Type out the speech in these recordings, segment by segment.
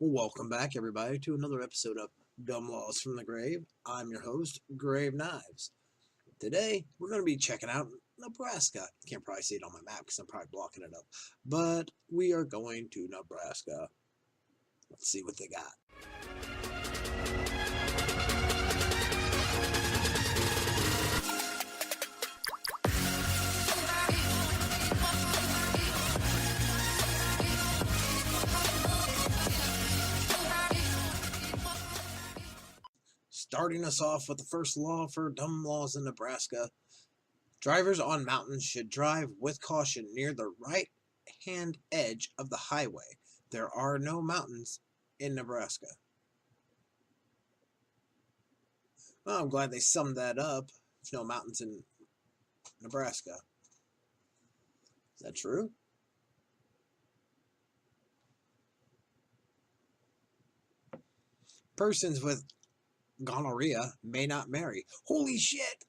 Well, welcome back, everybody, to another episode of Dumb Laws from the Grave. I'm your host, Grave Knives. Today, we're going to be checking out Nebraska. You can't probably see it on my map because I'm probably blocking it up. But we are going to Nebraska. Let's see what they got. Starting us off with the first law for dumb laws in Nebraska. Drivers on mountains should drive with caution near the right hand edge of the highway. There are no mountains in Nebraska. Well, I'm glad they summed that up. There's no mountains in Nebraska. Is that true? Persons with gonorrhea may not marry. Holy shit!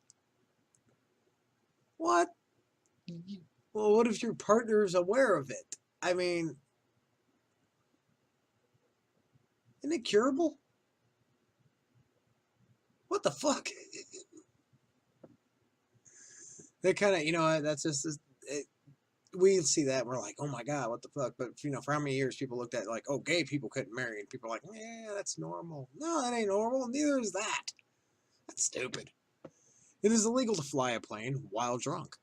What? Well, what if your partner is aware of it? I mean, isn't it curable? What the fuck? That kind of, that's just, we see that and we're like, oh my God, what the fuck? But, for how many years people looked at like, oh, gay people couldn't marry. And people are like, yeah, that's normal. No, that ain't normal. Neither is that. That's stupid. It is illegal to fly a plane while drunk.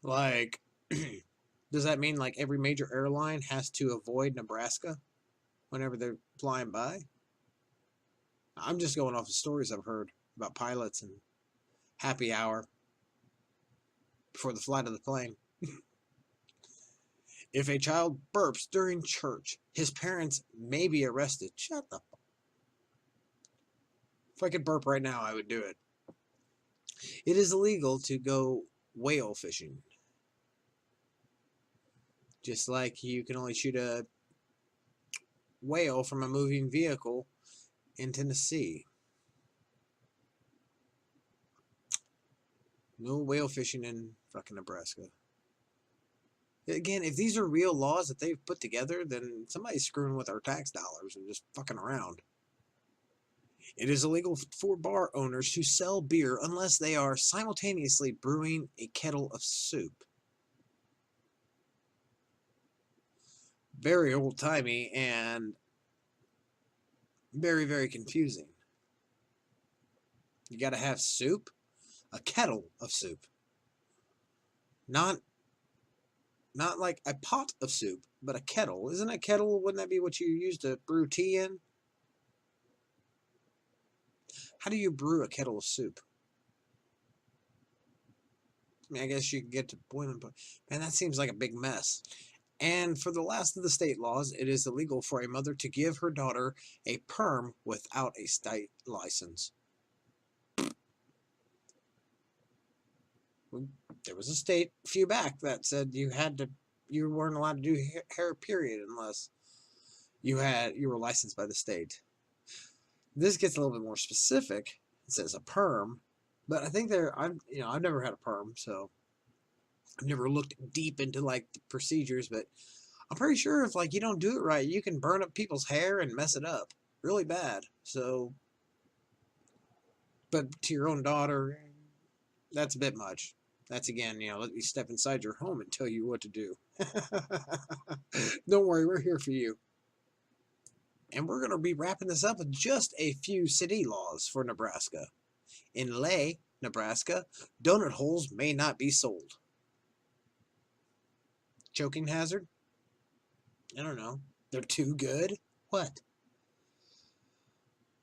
Like, does that mean like every major airline has to avoid Nebraska whenever they're flying by? I'm just going off the stories I've heard about pilots and happy hour before the flight of the plane. If a child burps during church, his parents may be arrested. Shut the fuck. If I could burp right now, I would do it. It is illegal to go whale fishing. Just like you can only shoot a whale from a moving vehicle in Tennessee. No whale fishing in fucking Nebraska. Again, if these are real laws that they've put together, then somebody's screwing with our tax dollars and just fucking around. It is illegal for bar owners to sell beer unless they are simultaneously brewing a kettle of soup. Very old-timey and very, very confusing. You gotta have soup? A kettle of soup. Not like a pot of soup, but a kettle. Isn't a kettle, wouldn't that be what you use to brew tea in? How do you brew a kettle of soup? I mean, I guess you can get to boiling, but man, that seems like a big mess. And for the last of the state laws, it is illegal for a mother to give her daughter a perm without a state license. There was a state a few back that said you weren't allowed to do hair period unless you were licensed by the state. This gets a little bit more specific. It says a perm, but I think I've never had a perm, so I've never looked deep into like the procedures, but I'm pretty sure if like you don't do it right, you can burn up people's hair and mess it up really bad. So, but to your own daughter, that's a bit much. That's again, let me step inside your home and tell you what to do. Don't worry, we're here for you. And we're going to be wrapping this up with just a few city laws for Nebraska. In Lay, Nebraska, donut holes may not be sold. Choking hazard? I don't know. They're too good? What?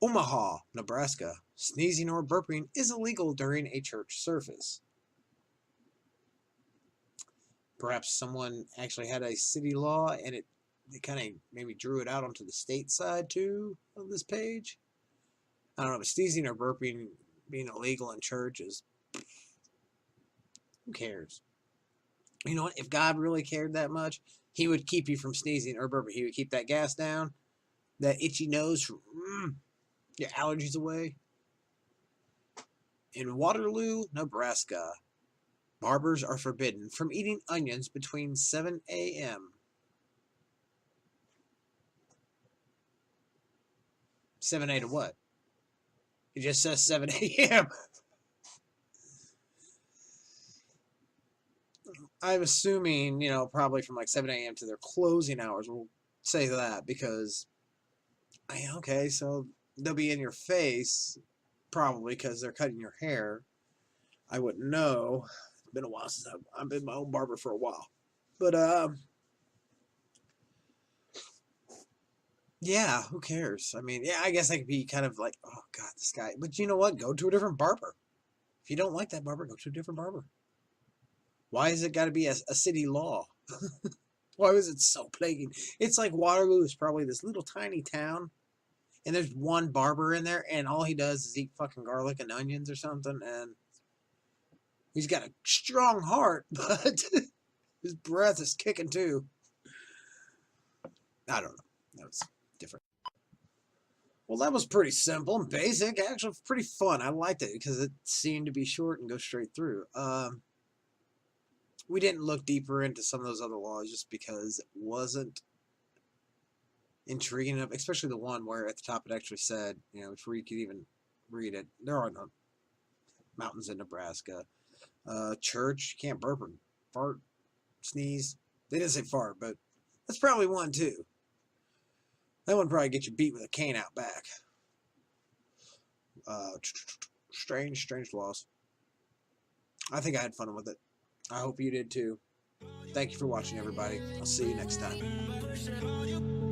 Omaha, Nebraska. Sneezing or burping is illegal during a church service. Perhaps someone actually had a city law and they kind of maybe drew it out onto the state side too of this page. I don't know, but sneezing or burping being illegal in church is, who cares? You know what? If God really cared that much, he would keep you from sneezing or burping. He would keep that gas down, that itchy nose from your allergies away. In Waterloo, Nebraska, barbers are forbidden from eating onions between 7 a.m. 7 a to what? It just says 7 a.m. I'm assuming, you know, probably from like 7 a.m. to their closing hours. We'll say that because, okay, so they'll be in your face probably because they're cutting your hair. I wouldn't know. It's been a while since I've been my own barber for a while. But, yeah, who cares? I mean, yeah, I guess I could be kind of like, oh, God, this guy. But you know what? Go to a different barber. If you don't like that barber, go to a different barber. Why has it got to be a city law? Why was it so plaguing? It's like Waterloo is probably this little tiny town, and there's one barber in there, and all he does is eat fucking garlic and onions or something, and he's got a strong heart, but his breath is kicking too. I don't know. That was different. Well, that was pretty simple and basic. Actually, pretty fun. I liked it because it seemed to be short and go straight through. We didn't look deeper into some of those other laws just because it wasn't intriguing enough, especially the one where at the top it actually said, you know, before you could even read it, there are no mountains in Nebraska. Church, you can't burp or fart, sneeze. They didn't say fart, but that's probably one too. That one probably get you beat with a cane out back. Strange laws. I think I had fun with it. I hope you did too. Thank you for watching, everybody. I'll see you next time.